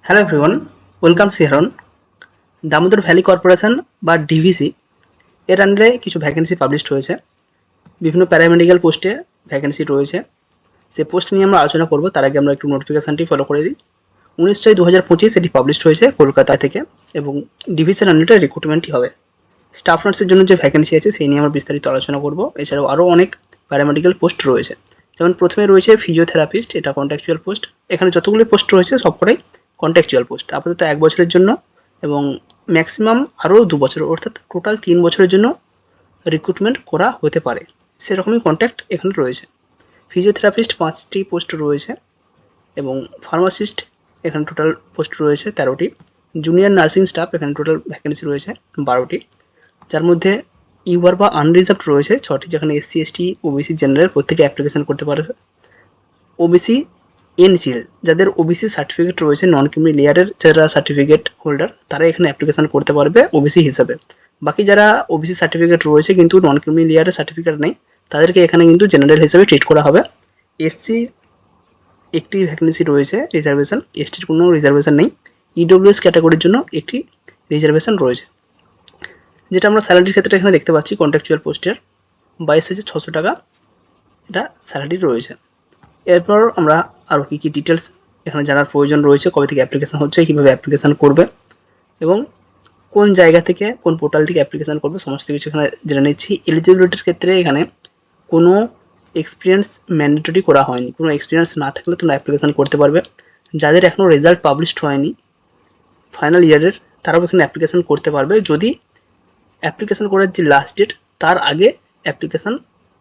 Hello everyone, welcome সিহরন। Damodar valley corporation বা DVC এর আন্ডারে কিছু ভ্যাকেন্সি পাবলিশড হয়েছে। বিভিন্ন প্যারামেডিক্যাল পোস্টে ভ্যাকেন্সি রয়েছে। সে পোস্ট নিয়ে আমরা আলোচনা করব। তার আগে আমরা একটু নোটিফিকেশনটি ফলো করে দিই। 19/6/2025 এটি পাবলিশড হয়েছে কলকাতা থেকে এবং ডিভিসির আন্ডারে রিক্রুটমেন্টই হবে। স্টাফ নার্সের জন্য যে ভ্যাকেন্সি আছে সেই নিয়ে আমরা বিস্তারিত আলোচনা করব। এছাড়াও আরও অনেক প্যারামেডিক্যাল পোস্ট রয়েছে। যেমন প্রথমে রয়েছে ফিজিওথেরাপিস্ট, এটা কন্ট্রাকচুয়াল পোস্ট। এখানে যতগুলো পোস্ট রয়েছে সবকটাই কন্ট্রাকচুয়াল পোস্ট, আপাতত 1 বছরের জন্য এবং ম্যাক্সিমাম আরও 2 বছর, অর্থাৎ টোটাল 3 বছরের জন্য রিক্রুটমেন্ট করা হতে পারে। সেরকমই কন্ট্যাক্ট এখানে রয়েছে। ফিজিওথেরাপিস্ট 5টি পোস্ট রয়েছে এবং ফার্মাসিস্ট এখানে টোটাল পোস্ট রয়েছে 13টি। জুনিয়র নার্সিং স্টাফ এখানে টোটাল ভ্যাকেন্সি রয়েছে 12টি, যার মধ্যে ইউআর বা আনরিজার্ভড রয়েছে 6টি, যেখানে এসসি এসটি ওবিসি জেনারেল প্রত্যেকে অ্যাপ্লিকেশন করতে পারবে। ওবিসি এনসিএল যাদের ওবিসি সার্টিফিকেট রয়েছে, নন ক্রিমি লেয়ারের যারা সার্টিফিকেট হোল্ডার তারা এখানে অ্যাপ্লিকেশন করতে পারবে ওবিসি হিসাবে। বাকি যারা ওবিসি সার্টিফিকেট রয়েছে কিন্তু নন ক্রিমি লেয়ারের সার্টিফিকেট নেই, তাদেরকে এখানে কিন্তু জেনারেল হিসাবে ট্রিট করা হবে। এসসি একটি ভ্যাকেন্সি রয়েছে রিজার্ভেশন, এসটির কোনো রিজার্ভেশন নেই। ইডব্লিউএস ক্যাটাগরির জন্য একটি রিজার্ভেশন রয়েছে। যেটা আমরা স্যালারির ক্ষেত্রে এখানে দেখতে পাচ্ছি, কন্ট্রাকচুয়াল পোস্টের 22,600 টাকা এটা স্যালারি রয়েছে। এরপর আমরা আরও কী কী ডিটেলস এখানে জানার প্রয়োজন রয়েছে, কবে থেকে অ্যাপ্লিকেশন হচ্ছে, কীভাবে অ্যাপ্লিকেশন করবে এবং কোন জায়গা থেকে কোন পোর্টাল থেকে অ্যাপ্লিকেশন করবে, সমস্ত কিছু এখানে জেনে নিচ্ছি। এলিজিবিলিটির ক্ষেত্রে এখানে কোনো এক্সপিরিয়েন্স ম্যান্ডেটরি করা হয়নি। কোনো এক্সপিরিয়েন্স না থাকলে তোমরা অ্যাপ্লিকেশন করতে পারবে। যাদের এখনও রেজাল্ট পাবলিশড হয়নি ফাইনাল ইয়ারের, তারাও এখানে অ্যাপ্লিকেশন করতে পারবে যদি অ্যাপ্লিকেশন করার যে লাস্ট ডেট তার আগে অ্যাপ্লিকেশন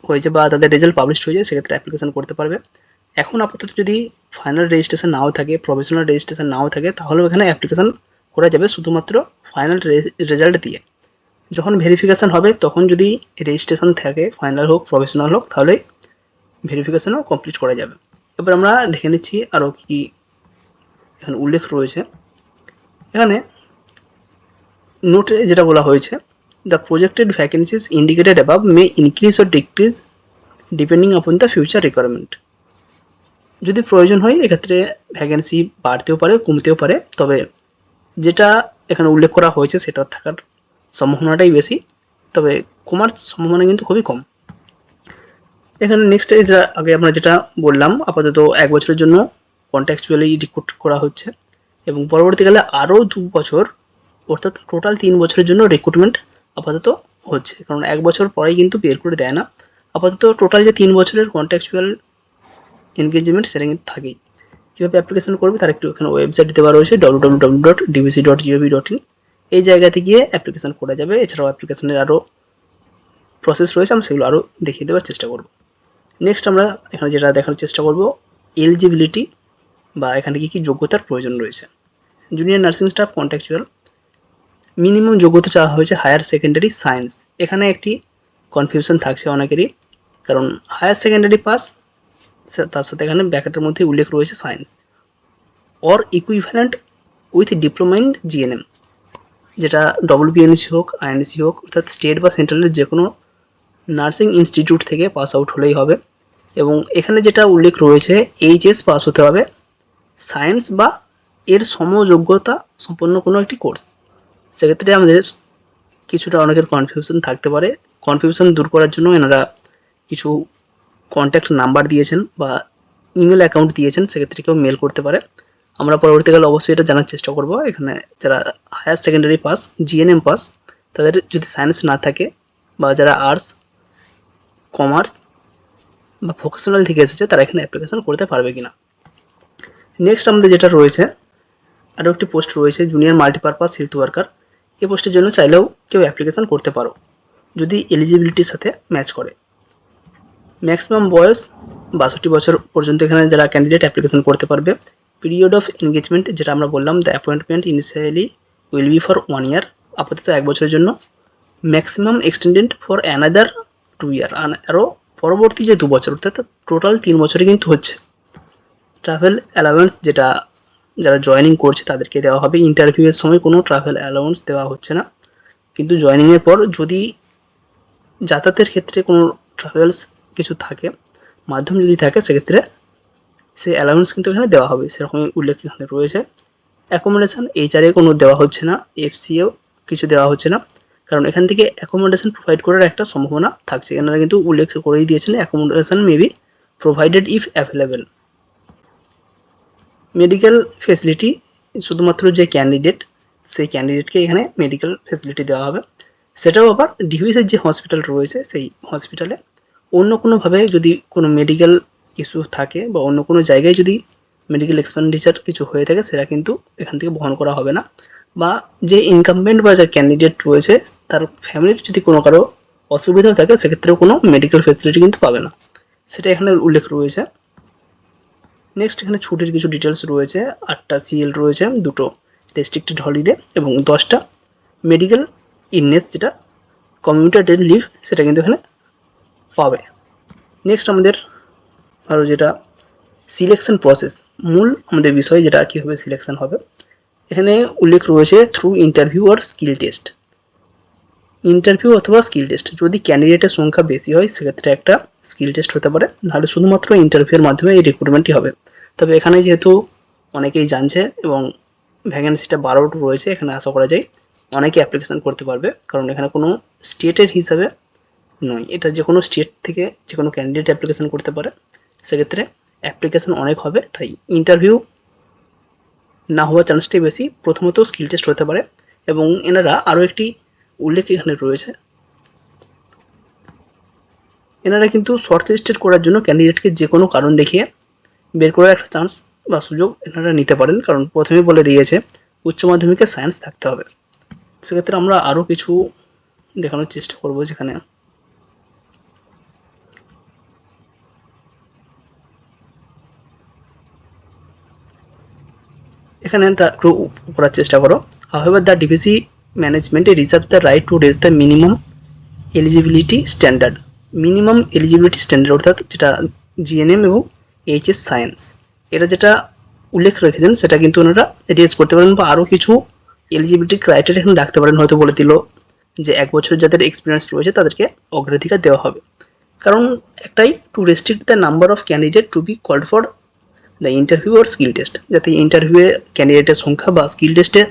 হয়েছে বা তাদের রেজাল্ট পাবলিশড হয়ে যায়, সেক্ষেত্রে অ্যাপ্লিকেশন করতে পারবে। এখন আপাতত যদি ফাইনাল রেজিস্ট্রেশন নাও থাকে, প্রফেশনাল রেজিস্ট্রেশন নাও থাকে, তাহলেও এখানে অ্যাপ্লিকেশন করা যাবে শুধুমাত্র ফাইনাল রেজাল্ট দিয়ে। যখন ভেরিফিকেশান হবে তখন যদি রেজিস্ট্রেশন থাকে, ফাইনাল হোক প্রফেশনাল হোক, তাহলে ভেরিফিকেশানও কমপ্লিট করা যাবে। এবার আমরা দেখে নিচ্ছি আরও কী কী এখানে উল্লেখ রয়েছে। এখানে নোটে যেটা বলা হয়েছে, the projected vacancies indicated above may increase or decrease depending upon the future requirement. যদি প্রয়োজন হয় এক্ষেত্রে ভ্যাকেন্সি বাড়তেও পারে কমতেও পারে, তবে যেটা এখানে উল্লেখ করা হয়েছে সেটা থাকার সম্ভাবনাটাই বেশি, তবে কমার সম্ভাবনা কিন্তু খুবই কম। এখানে নেক্সট যা আগে আমরা যেটা বললাম, আপাতত 1 বছরের জন্য কন্ট্রাকচুয়ালি রিক্রুট করা হচ্ছে এবং পরবর্তীকালে আরও 2 বছর, অর্থাৎ টোটাল 3 বছরের জন্য রিক্রুটমেন্ট আপাতত হচ্ছে, কারণ 1 বছর পরেই কিন্তু বের করে দেয় না। আপাতত টোটাল যে 3 বছরের কন্ট্রাকচুয়াল এনগেজমেন্ট সেটা কিন্তু থাকেই। কীভাবে অ্যাপ্লিকেশন করবে তার একটু এখানে ওয়েবসাইট দেওয়া রয়েছে www.dvc.gov.in। এই জায়গাতে গিয়ে অ্যাপ্লিকেশন করা যাবে। এছাড়াও অ্যাপ্লিকেশনের আরও প্রসেস রয়েছে, আমরা সেগুলো আরও দেখিয়ে দেওয়ার চেষ্টা করব। নেক্সট আমরা এখানে যেটা দেখার চেষ্টা করব, এলিজিবিলিটি বা এখানে কী কী যোগ্যতার প্রয়োজন রয়েছে। Junior nursing staff contractual, minimum যোগ্যতা চাওয়া হয়েছে হায়ার সেকেন্ডারি সায়েন্স। এখানে একটি কনফিউশন থাকছে অনেকেরই, কারণ হায়ার সেকেন্ডারি পাস, তার সাথে এখানে ব্র্যাকেটের মধ্যে উল্লেখ রয়েছে science or equivalent with diploma in GNM, যেটা ডব্লিউবিএনসি হোক আইএনসি হোক, অর্থাৎ স্টেট বা সেন্ট্রালের যে কোনো নার্সিং ইনস্টিটিউট থেকে পাস আউট হলেই হবে। এবং এখানে যেটা উল্লেখ রয়েছে এইচএস পাস হতে হবে, সায়েন্স বা এর সমযোগ্যতা সম্পন্ন কোনো একটি কোর্স। সেক্ষেত্রে আমাদের কিছুটা অনেকের কনফিউশন থাকতে পারে। কনফিউশন দূর করার জন্য এনারা কিছু কন্ট্যাক্ট নাম্বার দিয়েছেন বা ইমেল অ্যাকাউন্ট দিয়েছেন, সেক্ষেত্রে কেউ মেল করতে পারে। আমরা পরবর্তীকালে অবশ্যই এটা জানার চেষ্টা করব। এখানে যারা higher secondary pass, GNM pass, তাদের যদি সায়েন্স না থাকে বা যারা আর্টস, কমার্স বা ভোকেশনাল থেকে এসেছে, তারা এখানে অ্যাপ্লিকেশন করতে পারবে কিনা। নেক্সট আমাদের যেটা রয়েছে, আরও একটি পোস্ট রয়েছে জুনিয়র মাল্টিপারপাস হেলথ ওয়ার্কার। এই পোস্টের জন্য চাইলেও কেউ অ্যাপ্লিকেশন করতে পারো যদি এলিজিবিলিটির সাথে ম্যাচ করে। ম্যাক্সিমাম বয়স 62 বছর পর্যন্ত এখানে যারা ক্যান্ডিডেট অ্যাপ্লিকেশন করতে পারবে। পিরিয়ড অফ এনগেজমেন্ট যেটা আমরা বললাম, the appointment initially will be for 1 ইয়ার, আপাতত 1 বছরের জন্য। ম্যাক্সিমাম এক্সটেন্ডেড ফর অ্যানাদার 2 ইয়ার, আরও পরবর্তী যে 2 বছর, অর্থাৎ টোটাল 3 বছরে কিন্তু হচ্ছে। ট্রাভেল অ্যালাউয়েন্স যেটা যারা জয়েনিং করছে তাদেরকে দেওয়া হবে। ইন্টারভিউয়ের সময় কোনো ট্রাভেল অ্যালাউয়েন্স দেওয়া হচ্ছে না, কিন্তু জয়েনিংয়ের পর যদি যাতায়াতের ক্ষেত্রে কোনো ট্রাভেলস কিছু থাকে, মাধ্যম যদি থাকে, সেক্ষেত্রে সেই অ্যালাউয়েন্স কিন্তু এখানে দেওয়া হবে, সেরকমই উল্লেখ এখানে রয়েছে। অ্যাকোমোডেশন এইচআরএ কোনো দেওয়া হচ্ছে না, এফসিও কিছু দেওয়া হচ্ছে না, কারণ এখান থেকে অ্যাকোমোডেশন প্রোভাইড করার একটা সম্ভাবনা থাকছে। এনারা কিন্তু উল্লেখ করেই দিয়েছেন accommodation may be provided if available. Medical facility শুধুমাত্র যে ক্যান্ডিডেট, সেই ক্যান্ডিডেটকে এখানে মেডিকেল ফেসিলিটি দেওয়া হবে। সেটাও আবার ডিভিসের যে হসপিটাল রয়েছে সেই হসপিটালে অন্য কোনোভাবে যদি কোনো মেডিকেল ইস্যু থাকে বা অন্য কোনো জায়গায় যদি মেডিকেল এক্সপেন্ডিচার কিছু হয়ে থাকে, সেটা কিন্তু এখান থেকে বহন করা হবে না। বা যে ইনকামবেন্ট বা যে ক্যান্ডিডেট রয়েছে তার ফ্যামিলির যদি কোনো কারো অসুবিধা থাকে, সেক্ষেত্রেও কোনো মেডিকেল ফেসিলিটি কিন্তু পাবে না, সেটা এখানে উল্লেখ রয়েছে। নেক্সট এখানে ছুটির কিছু ডিটেলস রয়েছে। 8টা সিএল রয়েছে, 2টো রেস্ট্রিক্টেড হলিডে এবং 10টা মেডিকেল ইলনেস, যেটা কমিউটেড লিভ, সেটা কিন্তু এখানে পাবে। নেক্সট আমাদের আরও যেটা সিলেকশন প্রসেস, মূল আমাদের বিষয় যেটা কীভাবে সিলেকশন হবে, এখানে উল্লেখ রয়েছে থ্রু ইন্টারভিউ আর স্কিল টেস্ট। ইন্টারভিউ অথবা স্কিল টেস্ট, যদি ক্যান্ডিডেটের সংখ্যা বেশি হয় সেক্ষেত্রে একটা স্কিল টেস্ট হতে পারে, নাহলে শুধুমাত্র ইন্টারভিউর মাধ্যমে এই রিক্রুটমেন্টই হবে। তবে এখানে যেহেতু অনেকেই জানছে এবং ভ্যাকেন্সিটা 12টা রয়েছে, এখানে আশা করা যায় অনেকে অ্যাপ্লিকেশান করতে পারবে, কারণ এখানে কোনো স্টেটের হিসাবে নয়, এটা যে কোনো স্টেট থেকে যে কোনো ক্যান্ডিডেট অ্যাপ্লিকেশান করতে পারে, সেক্ষেত্রে অ্যাপ্লিকেশান অনেক হবে, তাই ইন্টারভিউ না হওয়ার চান্সটাই বেশি। প্রথমত স্কিল টেস্ট হতে পারে, এবং এনারা আরও একটি উল্লেখ এখানে রয়েছে, এনারা কিন্তু শর্ট লিস্টেড করার জন্য ক্যান্ডিডেটকে যে কোনো কারণ দেখিয়ে বের করার একটা চান্স বা সুযোগ এনারা নিতে পারেন, কারণ প্রথমেই বলে দিয়েছে উচ্চ মাধ্যমিকে সায়েন্স থাকতে হবে। সেক্ষেত্রে আমরা আরও কিছু দেখানোর চেষ্টা করব, যেখানে এখানে একটু করার চেষ্টা করো। However, the DVC management reserves the right to raise the minimum eligibility standard. Minimum eligibility standard অর্থাৎ যেটা জিএনএম এবং এইচএস সায়েন্স, এটা যেটা উল্লেখ রেখেছেন সেটা কিন্তু ওনারা রেজ করতে পারেন, বা আরও কিছু এলিজিবিলিটি ক্রাইটেরিয়া এখানে রাখতে পারেন। হয়তো বলে দিল যে 1 বছর যাদের এক্সপিরিয়েন্স রয়েছে তাদেরকে অগ্রাধিকার দেওয়া হবে, কারণ একটাই, to restrict the number of candidate to be called for the interview আর স্কিল টেস্ট, যাতে ইন্টারভিউয়ে ক্যান্ডিডেটের সংখ্যা বা স্কিল টেস্টে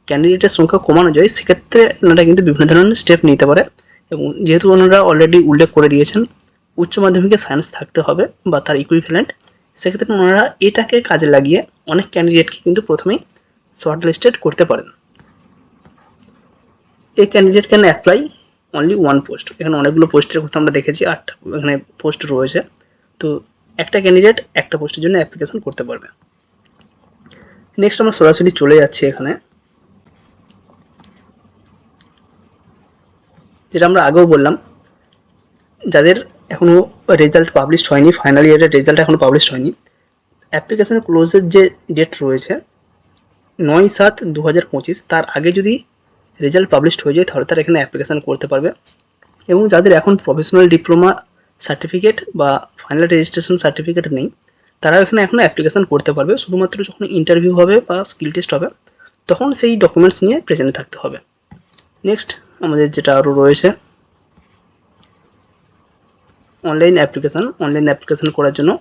ক্যান্ডিডেটের সংখ্যা কমানো যায়, সেক্ষেত্রে ওনারা কিন্তু বিভিন্ন ধরনের স্টেপ নিতে পারে। এবং যেহেতু ওনারা অলরেডি উল্লেখ করে দিয়েছেন উচ্চ মাধ্যমিকে সায়েন্স থাকতে হবে বা তার ইকুইভ্যালেন্ট, সেক্ষেত্রে ওনারা এটাকে কাজে লাগিয়ে অনেক ক্যান্ডিডেটকে কিন্তু প্রথমেই শর্ট লিস্টেড করতে পারেন। এই candidate can apply only 1 post, এখানে অনেকগুলো পোস্টের কথা আমরা দেখেছি, 8টা এখানে পোস্ট রয়েছে, তো একটা ক্যান্ডিডেট একটা পোস্টের জন্য অ্যাপ্লিকেশন করতে পারবে। নেক্সট আমরা সরাসরি চলে যাচ্ছি এখানে, যেটা আমরা আগেও বললাম, যাদের এখনও রেজাল্ট পাবলিশ হয়নি, ফাইনাল ইয়ারের রেজাল্ট এখনও পাবলিশ হয়নি, অ্যাপ্লিকেশন ক্লোজের যে ডেট রয়েছে 9/7/2025, তার আগে যদি রেজাল্ট পাবলিশ হয়ে যায় তাহলে তারা এখানে অ্যাপ্লিকেশান করতে পারবে। এবং যাদের এখন প্রফেশনাল ডিপ্লোমা সার্টিফিকেট বা ফাইনাল রেজিস্ট্রেশন সার্টিফিকেট নেই, তারা এখানে এখনও অ্যাপ্লিকেশান করতে পারবে, শুধুমাত্র যখন ইন্টারভিউ হবে বা স্কিল টেস্ট হবে তখন সেই ডকুমেন্টস নিয়ে প্রেজেন্ট থাকতে হবে। নেক্সট আমাদের যেটা আরও রয়েছে অনলাইন অ্যাপ্লিকেশান। অনলাইন অ্যাপ্লিকেশান করার জন্য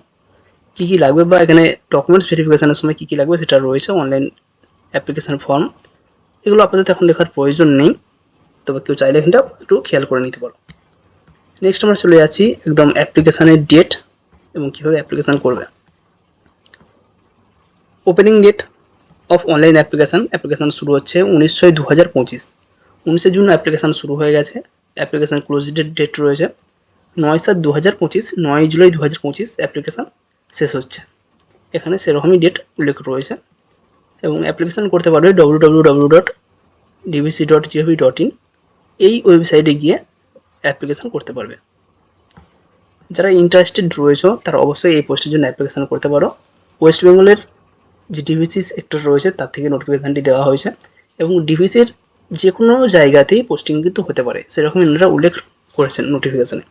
কী কী লাগবে বা এখানে ডকুমেন্টস ভেরিফিকেশানের সময় কী কী লাগবে সেটা রয়েছে। অনলাইন অ্যাপ্লিকেশান ফর্ম, এগুলো আপাতত এখন দেখার প্রয়োজন নেই, তবে কেউ চাইলে এখানটা একটু খেয়াল করে নিতে পারো। নেক্সট আমরা চলে যাচ্ছি একদম অ্যাপ্লিকেশানের ডেট এবং কীভাবে অ্যাপ্লিকেশান করবে। Opening date of online application শুরু হচ্ছে 19/6/2025, 19শে জুন অ্যাপ্লিকেশান শুরু হয়ে গেছে। অ্যাপ্লিকেশান ক্লোজ ডেট রয়েছে 9/7/2025, 9 জুলাই 2025 অ্যাপ্লিকেশান শেষ হচ্ছে, এখানে সেরকমই ডেট উল্লেখ রয়েছে। এবং অ্যাপ্লিকেশান করতে পারবে www.dvc.gov.in, এই ওয়েবসাইটে গিয়ে অ্যাপ্লিকেশান করতে পারবে। যারা ইন্টারেস্টেড রয়েছে তারা অবশ্যই এই পোস্টের জন্য অ্যাপ্লিকেশান করতে পারো। ওয়েস্ট বেঙ্গলের যে ডিভিসি সেক্টর রয়েছে তার থেকে নোটিফিকেশানটি দেওয়া হয়েছে, এবং ডিভিসির যে কোনো জায়গাতেই পোস্টিং কিন্তু হতে পারে, সেরকম এনারা উল্লেখ করেছেন নোটিফিকেশানে।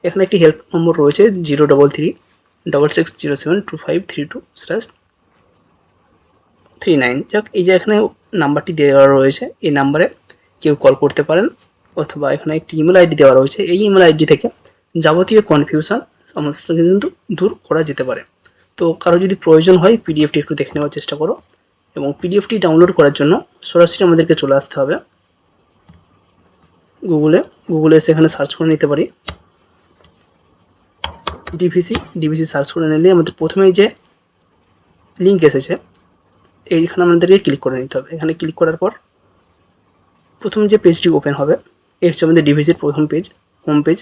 এখানে একটি হেল্প নম্বর রয়েছে 033-607-2532/39। যাক, এই যে এখানে নাম্বারটি দেওয়া রয়েছে, এই নাম্বারে কেউ কল করতে পারেন, অথবা এখানে একটি ইমেল আইডি দেওয়া রয়েছে, এই ইমেল আইডি থেকে যাবতীয় কনফিউশন সমস্ত কিন্তু দূর করা যেতে পারে। তো কারো যদি প্রয়োজন হয় পিডিএফটি একটু দেখে নেওয়ার চেষ্টা করো, এবং পিডিএফটি ডাউনলোড করার জন্য সরাসরি আমাদেরকে চলে আসতে হবে গুগলে এসে এখানে সার্চ করে নিতে পারি ডিভিসি সার্চ করে নিলে আমাদের প্রথমেই যে লিঙ্ক এসেছে এইখানে আমাদেরকে ক্লিক করে নিতে হবে। এখানে ক্লিক করার পর প্রথম যে পেজটি ওপেন হবে এই হচ্ছে আমাদের ডিভিসির প্রথম পেজ, হোম পেজ।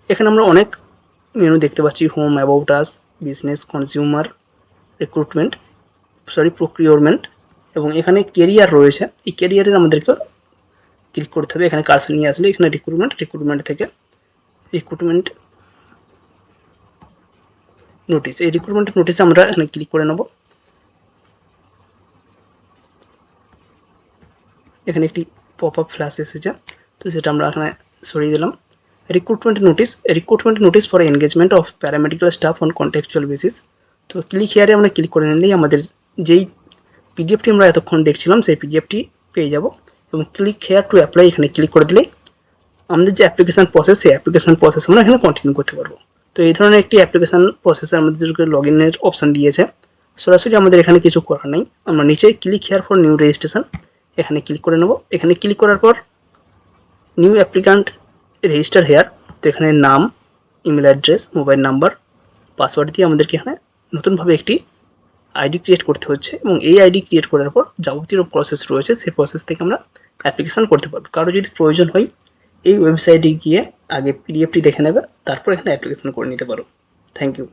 এখানে আমরা অনেক মেনু দেখতে পাচ্ছি, home, about us, business, consumer, procurement এবং এখানে কেরিয়ার রয়েছে। এই কেরিয়ারের আমাদেরকে ক্লিক করতে হবে। এখানে কার্সর নিয়ে আসলে এখানে রিক্রুটমেন্ট থেকে রিক্রুটমেন্ট নোটিশ, এই রিক্রুটমেন্ট নোটিশে আমরা এখানে ক্লিক করে নেব। এখানে একটি পপআপ ফ্ল্যাশ এসেছে, তো সেটা আমরা এখানে সরিয়ে দিলাম। Recruitment notice for engagement of paramedical staff on contractual basis. তো ক্লিক হিয়ারে আমরা ক্লিক করে নিলেই আমাদের যেই পিডিএফটি আমরা এতক্ষণ দেখছিলাম সেই পিডিএফটি পেয়ে যাব এবং ক্লিক হেয়ার টু অ্যাপ্লাই এখানে ক্লিক করে দিলেই আমাদের যে অ্যাপ্লিকেশান প্রসেস সেই অ্যাপ্লিকেশান প্রসেস আমরা এখানে কন্টিনিউ করতে পারবো। তো এই ধরনের একটি অ্যাপ্লিকেশান প্রসেসে আমাদেরকে লগ ইনের অপশান দিয়েছে। সরাসরি আমাদের এখানে কিছু করার নেই, আমরা নিচে click here for new registration এখানে ক্লিক করে নেব। এখানে ক্লিক করার পর নিউ অ্যাপ্লিক্যান্ট রেজিস্টার হেয়ার, তো এখানে নাম, email address, mobile number, password দিয়ে আমাদেরকে এখানে নতুনভাবে একটি আইডি ক্রিয়েট করতে হচ্ছে এবং এই আইডি ক্রিয়েট করার পর যাবতীয় প্রসেস রয়েছে সেই প্রসেস থেকে আমরা অ্যাপ্লিকেশান করতে পারবো। কারো যদি প্রয়োজন হয় এই ওয়েবসাইটে গিয়ে আগে পিডিএফটি দেখে নেবে, তারপর এখানে অ্যাপ্লিকেশান করে নিতে পারো। Thank you.